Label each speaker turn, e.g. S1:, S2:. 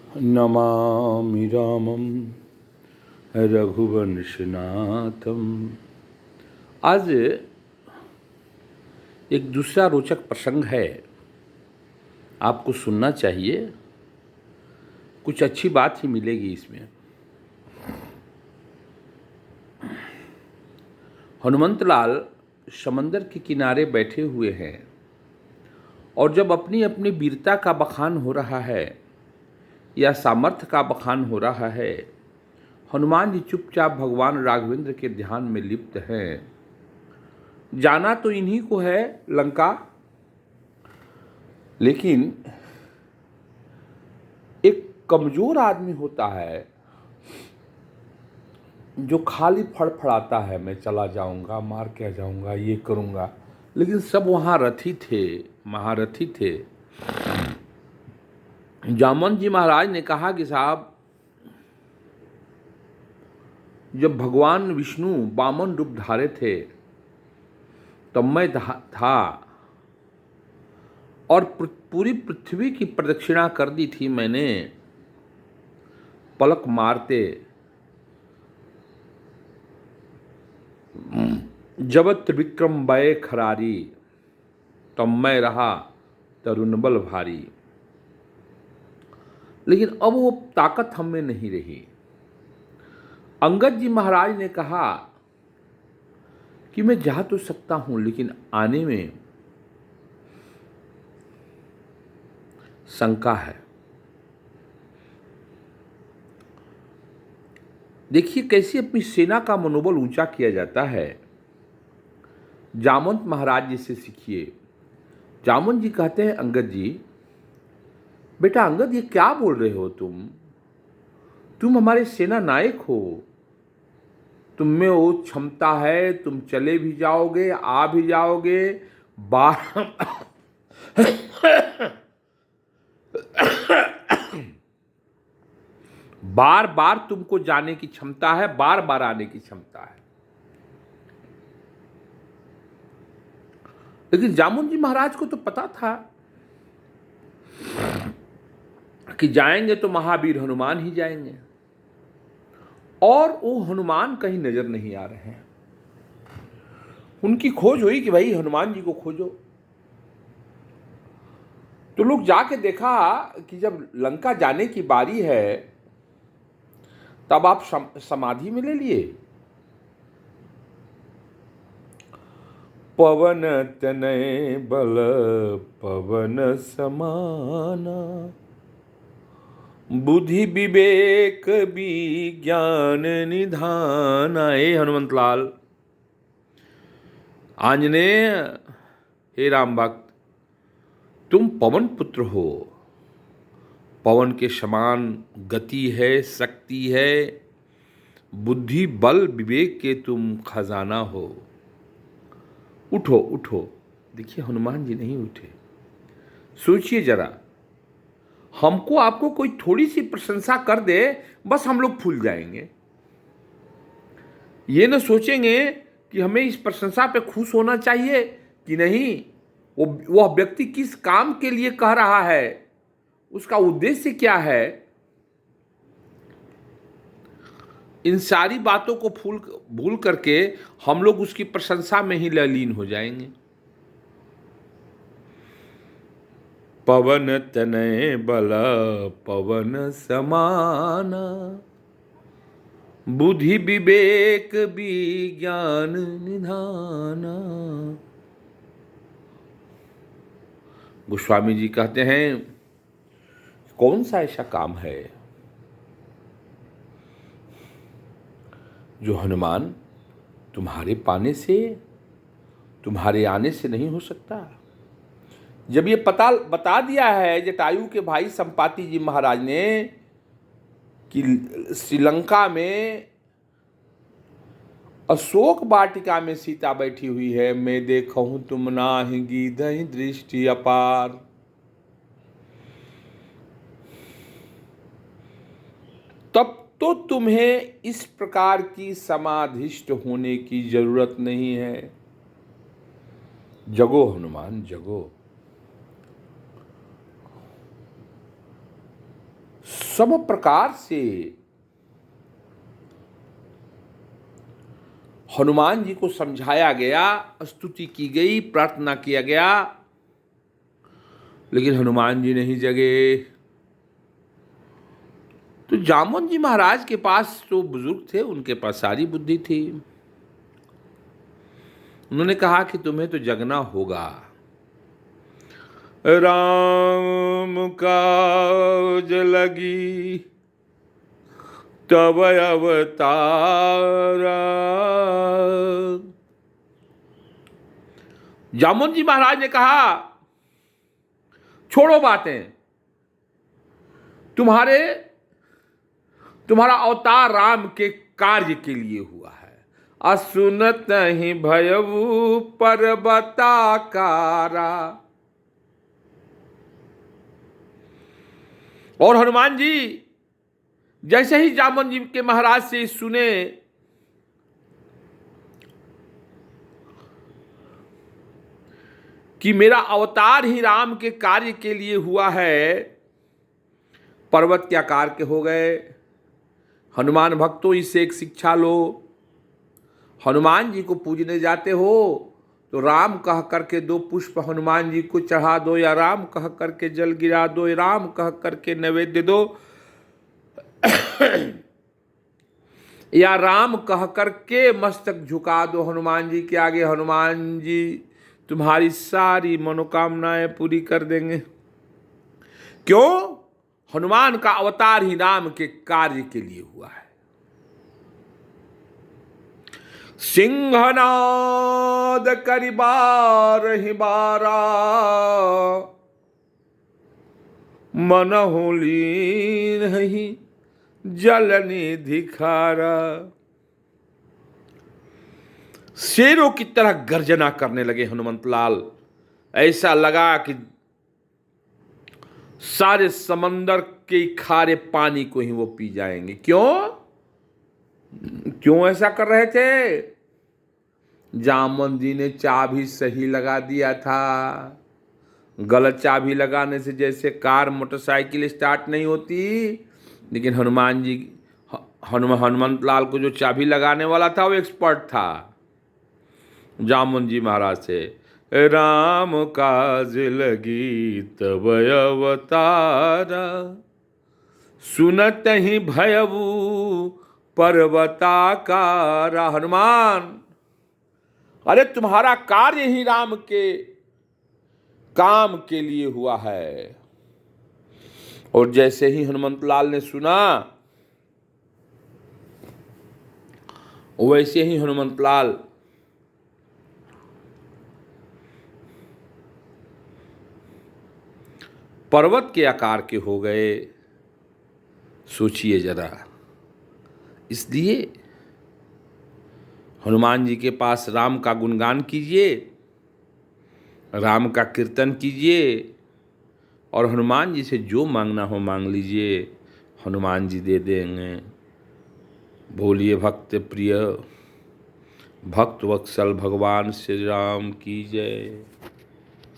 S1: नमामि रामं रघुवंशनाथम। आज एक दूसरा रोचक प्रसंग है, आपको सुनना चाहिए, कुछ अच्छी बात ही मिलेगी इसमें। हनुमंतलाल समंदर के किनारे बैठे हुए हैं और जब अपनी अपनी वीरता का बखान हो रहा है या सामर्थ्य का बखान हो रहा है, हनुमान जी चुपचाप भगवान राघवेंद्र के ध्यान में लिप्त हैं। जाना तो इन्हीं को है लंका, लेकिन एक कमजोर आदमी होता है जो खाली फड़फड़ाता है, मैं चला जाऊंगा, मार के आ जाऊंगा, ये करूंगा। लेकिन सब वहां रथी थे, महारथी थे। जामवंत जी महाराज ने कहा कि साहब, जब भगवान विष्णु वामन रूप धारे थे तब मैं था और पूरी पृथ्वी की प्रदक्षिणा कर दी थी मैंने, पलक मारते। जब त्रिविक्रम बये खरारी तब मैं रहा तरुण बल भारी। लेकिन अब वो ताकत हम में नहीं रही। अंगद जी महाराज ने कहा कि मैं जा तो सकता हूं, लेकिन आने में शंका है। देखिए कैसे अपनी सेना का मनोबल ऊंचा किया जाता है। जामवंत महाराज जी से सीखिए। जामवंत जी कहते हैं, अंगद जी, बेटा अंगद, ये क्या बोल रहे हो तुम हमारे सेना नायक हो, तुम में वो क्षमता है, तुम चले भी जाओगे, आ भी जाओगे, बार बार बार तुमको जाने की क्षमता है, बार बार आने की क्षमता है। लेकिन जामुन जी महाराज को तो पता था कि जाएंगे तो महावीर हनुमान ही जाएंगे, और वो हनुमान कहीं नजर नहीं आ रहे हैं। उनकी खोज हुई कि भाई हनुमान जी को खोजो। तो लोग जाके देखा कि जब लंका जाने की बारी है तब आप समाधि में ले लिए। पवन तनय बल पवन समाना, बुद्धि विवेक विज्ञान निधान। हे हनुमंतलाल, आंजनेय, हे राम भक्त, तुम पवन पुत्र हो। पवन के समान गति है, शक्ति है, बुद्धि बल विवेक के तुम खजाना हो। उठो उठो। देखिए हनुमान जी नहीं उठे। सोचिए जरा, हमको आपको कोई थोड़ी सी प्रशंसा कर दे, बस हम लोग फूल जाएंगे। ये न सोचेंगे कि हमें इस प्रशंसा पे खुश होना चाहिए कि नहीं, वह व्यक्ति किस काम के लिए कह रहा है, उसका उद्देश्य क्या है। इन सारी बातों को भूल करके हम लोग उसकी प्रशंसा में ही लीन हो जाएंगे। पवन तनय बल पवन समाना, बुद्धि विवेक विज्ञान निधाना। गोस्वामी जी कहते हैं, कौन सा ऐसा काम है जो हनुमान तुम्हारे पाने से, तुम्हारे आने से नहीं हो सकता। जब ये बता दिया है जटायु के भाई संपाति जी महाराज ने कि श्रीलंका में अशोक वाटिका में सीता बैठी हुई है, मैं देखूं तुम नाहि गीधहि दृष्टि अपार। तब तो तुम्हें इस प्रकार की समाधिष्ट होने की जरूरत नहीं है। जगो हनुमान जगो। सब प्रकार से हनुमान जी को समझाया गया, स्तुति की गई, प्रार्थना किया गया, लेकिन हनुमान जी नहीं जगे। तो जामवंत जी महाराज के पास तो बुजुर्ग थे, उनके पास सारी बुद्धि थी। उन्होंने कहा कि तुम्हें तो जगना होगा। राम काज लगी तब अवतारा। जामुन जी महाराज ने कहा छोड़ो बातें, तुम्हारा अवतार राम के कार्य के लिए हुआ है। असुनत ही भयऊ पर्वताकारा। और हनुमान जी जैसे ही जामवंत जी के महाराज से सुने, कि मेरा अवतार ही राम के कार्य के लिए हुआ है, पर्वत के आकार के हो गए। हनुमान भक्तों, इससे एक शिक्षा लो। हनुमान जी को पूजने जाते हो तो राम कह करके 2 पुष्प हनुमान जी को चढ़ा दो, या राम कह करके जल गिरा दो, या राम कह करके नैवेद्य दो, या राम कह करके मस्तक झुका दो हनुमान जी के आगे। हनुमान जी तुम्हारी सारी मनोकामनाएं पूरी कर देंगे। क्यों? हनुमान का अवतार ही राम के कार्य के लिए हुआ है। सिंहनाद करिबार ही बारा, मनहु लीन ही जलनि धिखारा। शेरों की तरह गर्जना करने लगे हनुमंतलाल। ऐसा लगा कि सारे समंदर के खारे पानी को ही वो पी जाएंगे। क्यों ऐसा कर रहे थे? जामवंत जी ने चाबी सही लगा दिया था। गलत चाबी लगाने से जैसे कार मोटरसाइकिल स्टार्ट नहीं होती, लेकिन हनुमान जी हनुमंतलाल को जो चाबी लगाने वाला था वो एक्सपर्ट था। जामवंत जी महाराज से राम काज लगी तब अवतारा, सुनत ही भयऊ पर्वताकारा। हनुमान, अरे तुम्हारा कार्य ही राम के काम के लिए हुआ है। और जैसे ही हनुमंतलाल ने सुना, वैसे ही हनुमंतलाल पर्वत के आकार के हो गए। सोचिए जरा। इसलिए हनुमान जी के पास राम का गुणगान कीजिए, राम का कीर्तन कीजिए, और हनुमान जी से जो मांगना हो मांग लीजिए, हनुमान जी दे देंगे। बोलिए भक्त प्रिय भक्त वत्सल भगवान श्री राम की जय।